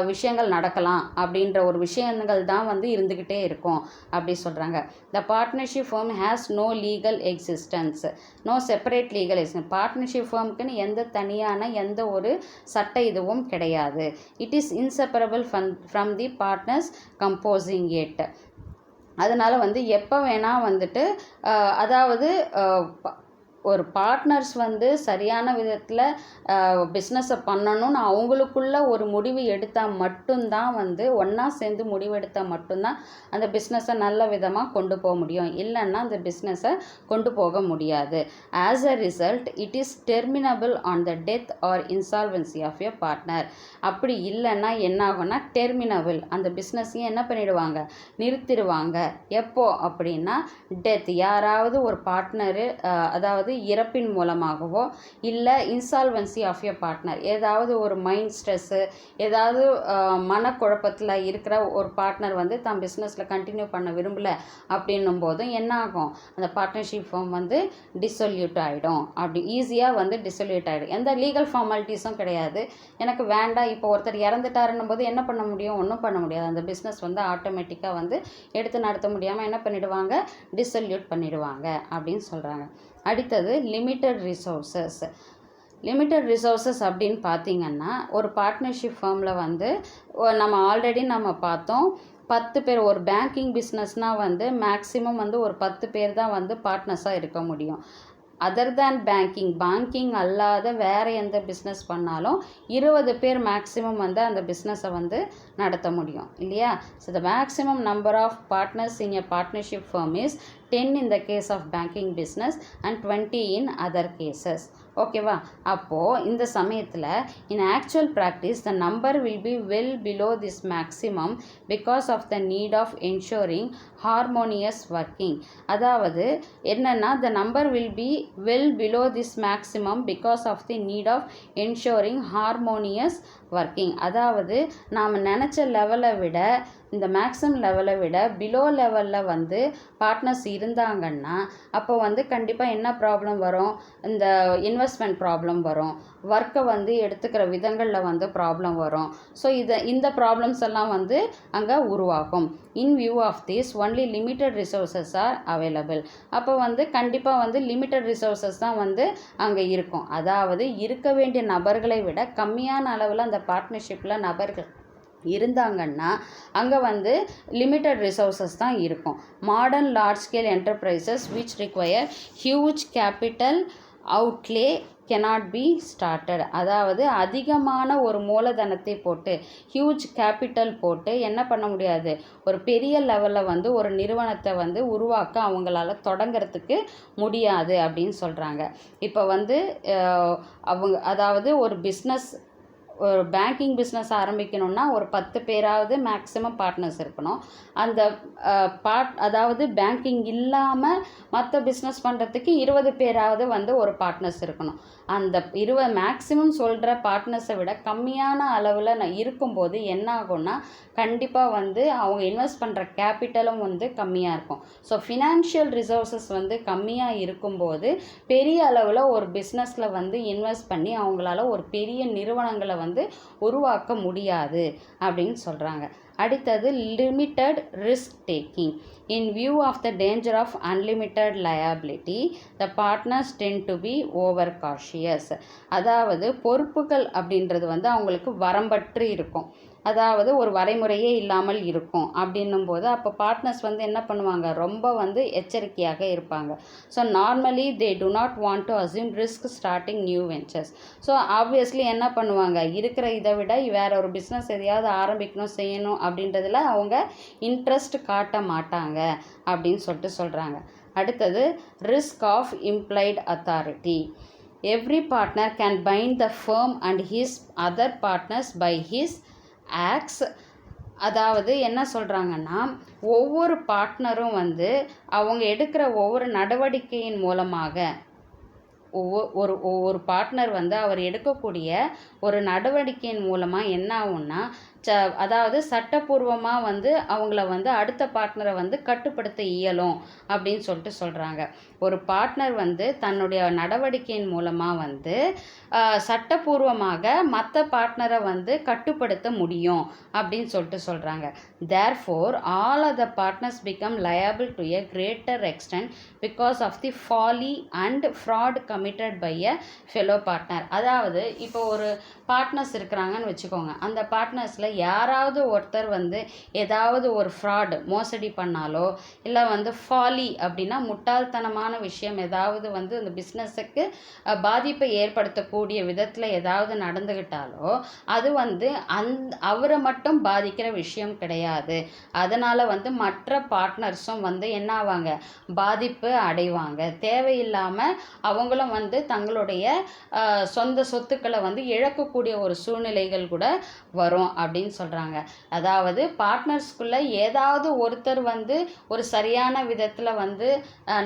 விஷயங்கள் நடக்கலாம் அப்படின்ற ஒரு விஷயங்கள் தான் வந்து இருந்துக்கிட்டே இருக்கும் அப்படி சொல்கிறாங்க. The partnership firm has no legal existence, no separate legal existence. Partnership ஃபேர்முக்குன்னு எந்த தனியான எந்த ஒரு சட்ட இதுவும் கிடையாது. It is inseparable from the partners composing it. அதனால் வந்து எப்போ வேணால் வந்துட்டு அதாவது ஒரு பார்ட்னர்ஸ் வந்து சரியான விதத்தில் பிஸ்னஸை பண்ணணும்னு அவங்களுக்குள்ள ஒரு முடிவு எடுத்தால் மட்டும்தான் வந்து ஒன்றா சேர்ந்து முடிவெடுத்தால் மட்டும்தான் அந்த பிஸ்னஸை நல்ல விதமாக கொண்டு போக முடியும். இல்லைன்னா அந்த பிஸ்னஸை கொண்டு போக முடியாது. As a result it is terminable on the death or insolvency of your partner. அப்படி இல்லைன்னா என்ன ஆகும்னா டெர்மினபிள், அந்த பிஸ்னஸையும் என்ன பண்ணிடுவாங்க, நிறுத்திடுவாங்க. எப்போ அப்படின்னா டெத், யாராவது ஒரு பார்ட்னரு அதாவது இறப்பின் மூலமாகவோ இல்லை இன்சால்வன்சி ஆஃப் யர் பார்ட்னர், ஏதாவது ஒரு மைண்ட் ஸ்ட்ரெஸ்ஸு, ஏதாவது மனக்குழப்பத்தில் இருக்கிற ஒரு பார்ட்னர் வந்து தான் பிஸ்னஸில் கண்டினியூ பண்ண விரும்பலை அப்படின்னும் போதும் என்ன ஆகும், அந்த பார்ட்னர்ஷிப் ஃபார்ம் வந்து டிசல்யூட் ஆகிடும். அப்படி ஈஸியாக வந்து டிசல்யூட் ஆகிடும். எந்த லீகல் ஃபார்மாலிட்டிஸும் கிடையாது. எனக்கு வேண்டாம், இப்போ ஒருத்தர் இறந்துட்டாருன்னும் போது என்ன பண்ண முடியும், ஒன்றும் பண்ண முடியாது. அந்த பிஸ்னஸ் வந்து ஆட்டோமேட்டிக்காக வந்து எடுத்து நடத்த முடியாமல் என்ன பண்ணிடுவாங்க, டிசல்யூட் பண்ணிடுவாங்க அப்படின்னு சொல்கிறாங்க. அடுத்தது லிமிட்டட் ரிசோர்ஸஸ். லிமிட்டட் ரிசோர்ஸஸ் அப்படின்னு பார்த்திங்கன்னா ஒரு பார்ட்னர்ஷிப் ஃபார்மில் வந்து நம்ம ஆல்ரெடி பார்த்தோம் 10 பேர். ஒரு பேங்கிங் பிஸ்னஸ்னால் வந்து மேக்ஸிமம் வந்து ஒரு 10 பேர் தான் வந்து பார்ட்னர்ஸாக இருக்க முடியும். அதர் தேன் பேங்கிங் அல்லாத வேறு எந்த பிஸ்னஸ் பண்ணாலும் 20 பேர் மேக்ஸிமம் வந்து அந்த பிஸ்னஸை வந்து நடத்த முடியும் இல்லையா. So the maximum number of partners in a partnership firm is 10 in the case of banking business and 20 in other cases. ஓகேவா. அப்போது இந்த சமயத்தில் in actual practice the number will be well below this maximum because of the need of ensuring harmonious working. அதாவது என்னன்னா the number will be well below this maximum because of the need of ensuring harmonious working. அதாவது நாம் நினச்ச லெவலை விட, இந்த maximum லெவலை விட பிலோ லெவலில் வந்து பார்ட்னர்ஸ் இருந்தாங்கன்னா அப்போ வந்து கண்டிப்பாக என்ன ப்ராப்ளம் வரும், இந்த இன்வெஸ்ட்மெண்ட் ப்ராப்ளம் வரும், ஒர்க்கை வந்து எடுத்துக்கிற விதங்களில் வந்து ப்ராப்ளம் வரும். ஸோ இந்த ப்ராப்ளம்ஸ் எல்லாம் வந்து அங்கே உருவாகும். In view of this only limited resources are available. அப்போ வந்து கண்டிப்பாக வந்து லிமிட்டட் ரிசோர்ஸஸ் தான் வந்து அங்கே இருக்கும். அதாவது இருக்க வேண்டிய நபர்களை விட கம்மியான அளவில் அந்த பார்ட்னர்ஷிப்பில் நபர்கள் இருந்தாங்கன்னா அங்கே வந்து லிமிட்டட் ரிசோர்ஸஸ் தான் இருக்கும். Modern large scale enterprises which require huge capital outlay cannot be started. அதாவது அதிகமான ஒரு மூலதனத்தை போட்டு, ஹியூஜ் கேபிட்டல் போட்டு என்ன பண்ண முடியாது, ஒரு பெரிய லெவலில் வந்து ஒரு நிறுவனத்தை வந்து உருவாக்க அவங்களால தொடங்கிறதுக்கு முடியாது அப்படின்னு சொல்கிறாங்க. இப்போ வந்து அதாவது ஒரு பிஸ்னஸ், ஒரு பேங்கிங் பிஸ்னஸ் ஆரம்பிக்கணும்னா ஒரு 10 பேராவது மேக்ஸிமம் பார்ட்னர்ஸ் இருக்கணும். அந்த அதாவது பேங்கிங் இல்லாமல் மற்ற பிஸ்னஸ் பண்ணுறதுக்கு 20 பேராவது வந்து ஒரு பார்ட்னர்ஸ் இருக்கணும். அந்த 20 மேக்ஸிமம் சொல்கிற பார்ட்னர்ஸை விட கம்மியான அளவில் இருக்கும்போது என்ன ஆகும்னா கண்டிப்பாக வந்து அவங்க இன்வெஸ்ட் பண்ணுற கேபிட்டலும் வந்து கம்மியாக இருக்கும். ஸோ ஃபினான்ஷியல் ரிசோர்ஸஸ் வந்து கம்மியாக இருக்கும்போது பெரிய அளவில் ஒரு பிஸ்னஸில் வந்து இன்வெஸ்ட் பண்ணி அவங்களால ஒரு பெரிய நிறுவனங்களை வந்து உருவாக்க முடியாது அப்படின்னு சொல்கிறாங்க. அடுத்தது limited risk taking. In view of the danger of unlimited liability the partners tend to be over cautious. அதாவது பொறுப்புகள் அப்படின்றது வந்து அவங்களுக்கு வரம்பற்று இருக்கும். அதாவது ஒரு வரைமுறையே இல்லாமல் இருக்கும். அப்படின்னும் போது அப்போ பார்ட்னர்ஸ் வந்து என்ன பண்ணுவாங்க, ரொம்ப வந்து எச்சரிக்கையாக இருப்பாங்க. So normally they to not want to assume risk starting new ventures. So obviously என்ன பண்ணுவாங்க, இருக்கிற இதை விட வேற ஒரு பிஸ்னஸ் எதையாவது ஆரம்பிக்கணும் செய்யணும் அப்படின்றதுல அவங்க இன்ட்ரெஸ்ட் காட்ட மாட்டாங்க அப்படின்னு சொல்கிறாங்க. அடுத்தது risk of implied authority. Every partner can bind the firm and his other partners by his acts. அதாவது என்ன சொல்கிறாங்கன்னா, ஒவ்வொரு பார்ட்னரும் வந்து அவங்க எடுக்கிற ஒவ்வொரு நடவடிக்கையின் மூலமாக ஒவ்வொரு பார்ட்னர் வந்து அவர் எடுக்கக்கூடிய ஒரு நடவடிக்கையின் மூலமாக என்ன ஆகும்னா, அதாவது சட்டப்பூர்வமாக வந்து அவங்கள வந்து அடுத்த பார்ட்னரை வந்து கட்டுப்படுத்த இயலும் அப்படின்னு சொல்கிறாங்க. ஒரு பார்ட்னர் வந்து தன்னுடைய நடவடிக்கையின் மூலமாக வந்து சட்டப்பூர்வமாக மற்ற பார்ட்னரை வந்து கட்டுப்படுத்த முடியும் அப்படின்னு சொல்கிறாங்க. Therefore all of the partners become liable to a greater extent because of the folly and fraud committed by a fellow partner. அதாவது இப்போ ஒரு பார்ட்னர்ஸ் இருக்கிறாங்கன்னு வச்சுக்கோங்க. அந்த பார்ட்னர்ஸில் யாராவது ஒருத்தர் வந்து ஏதாவது ஒரு ஃப்ராட் மோசடி பண்ணாலோ, இல்லை வந்து ஃபாலி அப்படின்னா முட்டாள்தனமான விஷயம் ஏதாவது வந்து அந்த பிஸ்னஸுக்கு பாதிப்பை ஏற்படுத்தக்கூடிய விதத்தில் ஏதாவது நடந்துக்கிட்டாலோ, அது வந்து அவரை மட்டும் பாதிக்கிற விஷயம் கிடையாது. அதனால் வந்து மற்ற பார்ட்னர்ஸும் வந்து என்ன ஆவாங்க, பாதிப்பு அடைவாங்க. தேவையில்லாமல் அவங்களும் வந்து தங்களுடைய சொந்த சொத்துக்களை வந்து இழக்கக்கூடிய ஒரு சூழ்நிலைகள் கூட வரும் அப்படின்னு சொல்கிறாங்க. அதாவது பார்ட்னர்ஸ்குள்ளே ஏதாவது ஒருத்தர் வந்து ஒரு சரியான விதத்தில் வந்து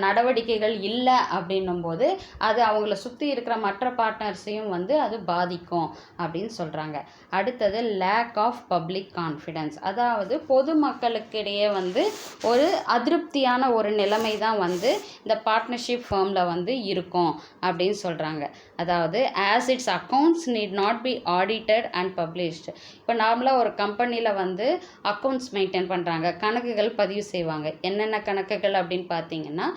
நடவடிக்கைகள் இல்லை அப்படின்னும்போது அது அவங்கள சுற்றி இருக்கிற மற்ற பார்ட்னர்ஸையும் வந்து அது பாதிக்கும் அப்படின்னு சொல்கிறாங்க. அடுத்தது லேக் ஆஃப் பப்ளிக் கான்ஃபிடென்ஸ். அதாவது பொதுமக்களுக்கிடையே வந்து ஒரு அதிருப்தியான ஒரு நிலைமை தான் வந்து இந்த பார்ட்னர்ஷிப் ஃபர்மில் வந்து இருக்கும் அப்படின்னு சொல்கிறாங்க. அதாவது as it's accounts need not be audited and published. இப்போ நார்மலாக ஒரு கம்பெனியில் வந்து அக்கௌண்ட்ஸ் மெயின்டைன் பண்ணுறாங்க, கணக்குகள் பதிவு செய்வாங்க. என்னென்ன கணக்குகள் அப்படின்னு பார்த்தீங்கன்னா,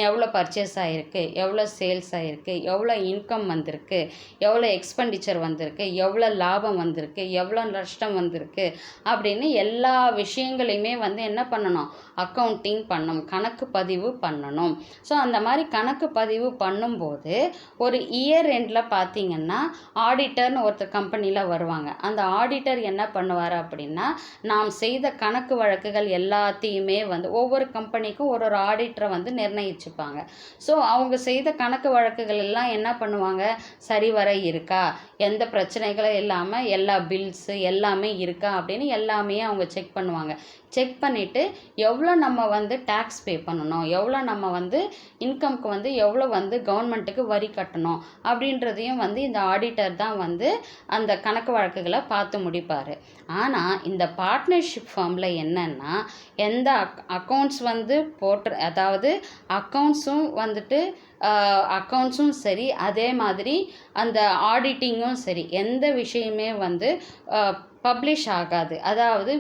எவ்வளோ பர்ச்சேஸ் ஆகிருக்கு, எவ்வளோ சேல்ஸ் ஆகிருக்கு, எவ்வளோ இன்கம் வந்திருக்கு, எவ்வளோ எக்ஸ்பெண்டிச்சர் வந்திருக்கு, எவ்வளோ லாபம் வந்திருக்கு, எவ்வளோ நஷ்டம் வந்திருக்கு அப்படின்னு எல்லா விஷயங்களையுமே வந்து என்ன பண்ணணும், அக்கௌண்டிங் பண்ணணும், கணக்கு பதிவு பண்ணணும். ஸோ அந்த மாதிரி கணக்கு பதிவு பண்ணும்போது ஒரு இயர் எண்டில் பார்த்தீங்கன்னா ஆடிட்டர்னு ஒருத்தர் கம்பெனியில் வருவாங்க. அந்த ஆடிட்டர் என்ன பண்ணுவார் அப்படின்னா, நாம் செய்த கணக்கு வழக்குகள் எல்லாத்தையுமே வந்து ஒவ்வொரு கம்பெனிக்கும் ஒரு ஆடிட்டரை வந்து நிர்ணயிச்சுப்பாங்க. ஸோ அவங்க செய்த கணக்கு வழக்குகள் எல்லாம் என்ன பண்ணுவாங்க, சரிவர இருக்கா, எந்த பிரச்சனைகளும் இல்லாமல் எல்லா பில்ஸு எல்லாமே இருக்கா அப்படின்னு எல்லாமே அவங்க செக் பண்ணுவாங்க. செக் பண்ணிவிட்டு எவ்வளோ நம்ம வந்து டேக்ஸ் பே பண்ணணும், எவ்வளோ நம்ம வந்து இன்கம்க்கு வந்து எவ்வளோ வந்து கவர்மெண்ட்டுக்கு வரி கட்டணும் அப்படின்றதையும் வந்து இந்த ஆடிட்டர் தான் வந்து அந்த கணக்கு வழக்குகளை பார்த்து முடிப்பார். ஆனால் இந்த பார்ட்னர்ஷிப் ஃபார்மில் என்னென்னா, எந்த அக்கௌண்ட்ஸ் வந்து அதாவது அக்கௌண்ட்ஸும் வந்துட்டு அக்கௌண்ட்ஸும் சரி, அதே மாதிரி அந்த ஆடிட்டிங்கும் சரி, எந்த விஷயமே வந்து பப்ளிஷ் ஆகாது. அதாவது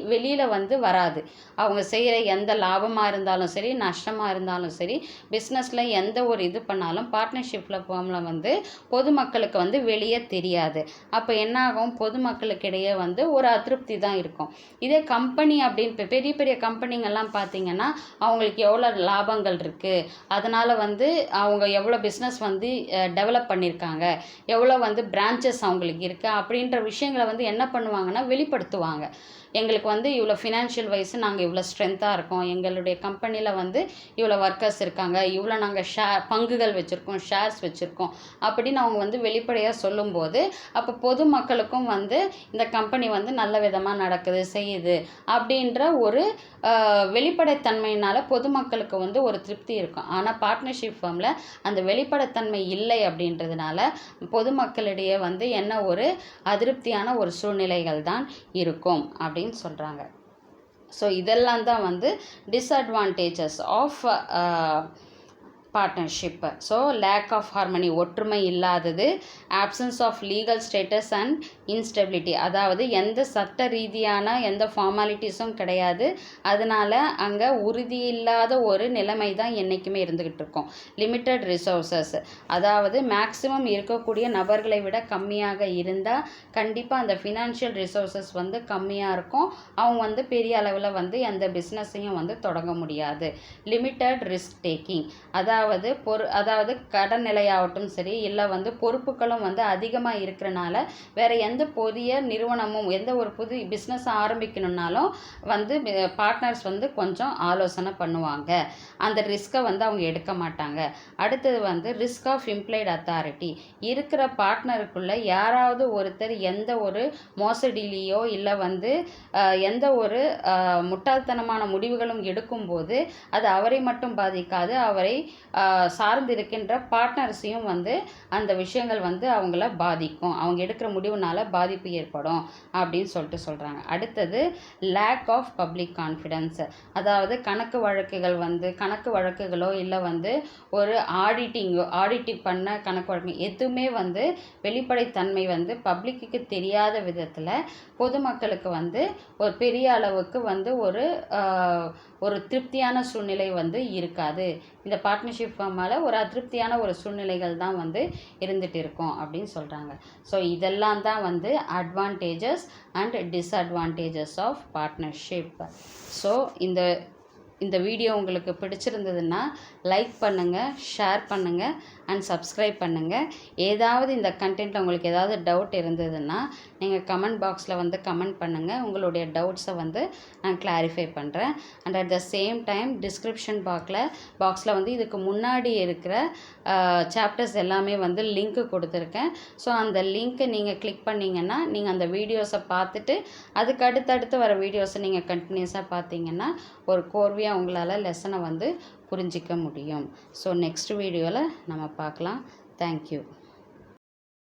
வெளியில் வந்து வராது. அவங்க செய்கிற எந்த லாபமாக இருந்தாலும் சரி, நஷ்டமாக இருந்தாலும் சரி, பிஸ்னஸில் எந்த ஒரு இது பண்ணாலும் பார்ட்னர்ஷிப்பில் ஃபார்மில் வந்து பொதுமக்களுக்கு வந்து வெளியே தெரியாது. அப்போ என்ன ஆகும், பொதுமக்களுக்கிடையே வந்து ஒரு அதிருப்தி தான் இருக்கும். இதே கம்பெனி அப்படின்னு பெரிய பெரிய கம்பெனிங்கெல்லாம் பார்த்திங்கன்னா அவங்களுக்கு எவ்வளோ லாபங்கள் இருக்குது, அதனால் வந்து அவங்க எவ்வளோ பிஸ்னஸ் வந்து டெவலப் பண்ணியிருக்காங்க, எவ்வளோ வந்து பிரான்ச்சஸ் அவங்களுக்கு இருக்குது அப்படின்ற விஷயங்களை வந்து என்ன பண்ணுவாங்கன்னா வெளிப்படுத்துவாங்க. எங்களுக்கு வந்து இவ்வளோ ஃபினான்ஷியல் வைஸ் நாங்கள் இவ்வளோ ஸ்ட்ரென்த்தாக இருக்கோம், எங்களுடைய கம்பெனியில் வந்து இவ்வளோ ஒர்க்கர்ஸ் இருக்காங்க, இவ்வளோ நாங்கள் பங்குகள் வச்சுருக்கோம், ஷேர்ஸ் வச்சுருக்கோம் அப்படின்னு அவங்க வந்து வெளிப்படையாக சொல்லும்போது அப்போ பொதுமக்களுக்கும் வந்து இந்த கம்பெனி வந்து நல்ல விதமாக நடக்குது செய்யுது அப்படின்ற ஒரு வெளிப்படைத்தன்மையினால் பொதுமக்களுக்கு வந்து ஒரு திருப்தி இருக்கும். ஆனால் பார்ட்னர்ஷிப் ஃபார்மில் அந்த வெளிப்படைத்தன்மை இல்லை அப்படின்றதுனால பொதுமக்களிடையே வந்து என்ன ஒரு அதிருப்தியான ஒரு சூழ்நிலைகள் தான் இருக்கும் அப்படின்னு சொல்கிறாங்க. ஸோ இதெல்லாம் தான் வந்து disadvantages of partnership. So lack of harmony, ஒற்றுமை இல்லாதது, absence of legal status and instability, அதாவது எந்த சட்ட ரீதியான எந்த ஃபார்மாலிட்டிஸும் கிடையாது, அதனால் அங்கே உறுதி இல்லாத ஒரு நிலைமை தான் என்றைக்குமே இருந்துக்கிட்டு இருக்கும். லிமிட்டட் ரிசோர்ஸஸ், அதாவது மேக்ஸிமம் இருக்கக்கூடிய நபர்களை விட கம்மியாக இருந்தால் கண்டிப்பாக அந்த ஃபினான்ஷியல் ரிசோர்ஸஸ் வந்து கம்மியாக இருக்கும். அவங்க வந்து பெரிய அளவில் வந்து எந்த பிஸ்னஸையும் வந்து தொடங்க முடியாது. லிமிட்டட் ரிஸ்க் டேக்கிங், அதாவது அதாவது கடன் நிலையாகட்டும் சரி, இல்லை வந்து பொறுப்புகளும் வந்து அதிகமாக இருக்கிறனால வேறு எந்த புதிய நிறுவனமும் எந்த ஒரு புது பிஸ்னஸ் ஆரம்பிக்கணுன்னாலும் வந்து பார்ட்னர்ஸ் வந்து கொஞ்சம் ஆலோசனை பண்ணுவாங்க. அந்த ரிஸ்க்கை வந்து அவங்க எடுக்க மாட்டாங்க. அடுத்தது வந்து ரிஸ்க் ஆஃப் இம்ப்ளைடு அத்தாரிட்டி. இருக்கிற பார்ட்னருக்குள்ளே யாராவது ஒருத்தர் எந்த ஒரு மோசடியிலையோ இல்லை வந்து எந்த ஒரு முட்டாள்தனமான முடிவுகளும் எடுக்கும்போது அது அவரை மட்டும் பாதிக்காது, அவரை சார்ந்திருக்கின்ற பார்ட்னர்ஸையும் வந்து அந்த விஷயங்கள் வந்து அவங்கள பாதிக்கும். அவங்க எடுக்கிற முடிவுனால பாதிப்பு ஏற்படும் அப்படின்னு சொல்கிறாங்க. அடுத்தது லேக் ஆஃப் பப்ளிக் கான்ஃபிடன்ஸ். அதாவது கணக்கு வழக்குகளோ இல்லை வந்து ஒரு ஆடிட்டிங் பண்ண கணக்கு வழக்கு எதுவுமே வந்து வெளிப்படைத்தன்மை வந்து பப்ளிக்கு தெரியாத விதத்தில் பொதுமக்களுக்கு வந்து ஒரு பெரிய அளவுக்கு வந்து ஒரு திருப்தியான சூழ்நிலை வந்து இருக்காது. இந்த பார்ட்னர்ஷிப் ஃபார்மால் ஒரு அதிருப்தியான ஒரு சூழ்நிலைகள் தான் வந்து இருந்துகிட்டு இருக்கும் அப்படின்னு சொல்கிறாங்க. ஸோ இதெல்லாம் தான் வந்து advantages and disadvantages of partnership. So இந்த வீடியோ உங்களுக்கு பிடிச்சிருந்ததுன்னா லைக் பண்ணுங்கள், ஷேர் பண்ணுங்கள் அண்ட் சப்ஸ்கிரைப் பண்ணுங்கள். ஏதாவது இந்த கண்டென்ட்டில் உங்களுக்கு ஏதாவது டவுட் இருந்ததுன்னா நீங்கள் கமெண்ட் பாக்ஸில் வந்து கமெண்ட் பண்ணுங்கள். உங்களுடைய டவுட்ஸை வந்து நான் கிளாரிஃபை பண்ணுறேன். And at the same time description பாக்ஸில் வந்து இதுக்கு முன்னாடி இருக்கிற சாப்டர்ஸ் எல்லாமே வந்து லிங்க்கு கொடுத்துருக்கேன். ஸோ அந்த லிங்க்கை நீங்கள் கிளிக் பண்ணிங்கன்னா நீங்கள் அந்த வீடியோஸை பார்த்துட்டு அதுக்கு அடுத்தடுத்து வர வீடியோஸை நீங்கள் கண்டினியூஸாக பார்த்தீங்கன்னா ஒரு கோர்வையாக உங்களால் லெசனை வந்து புரிஞ்சிக்க முடியும். ஸோ நெக்ஸ்ட் வீடியோவில் நம்ம பார்க்கலாம். தேங்க்யூ.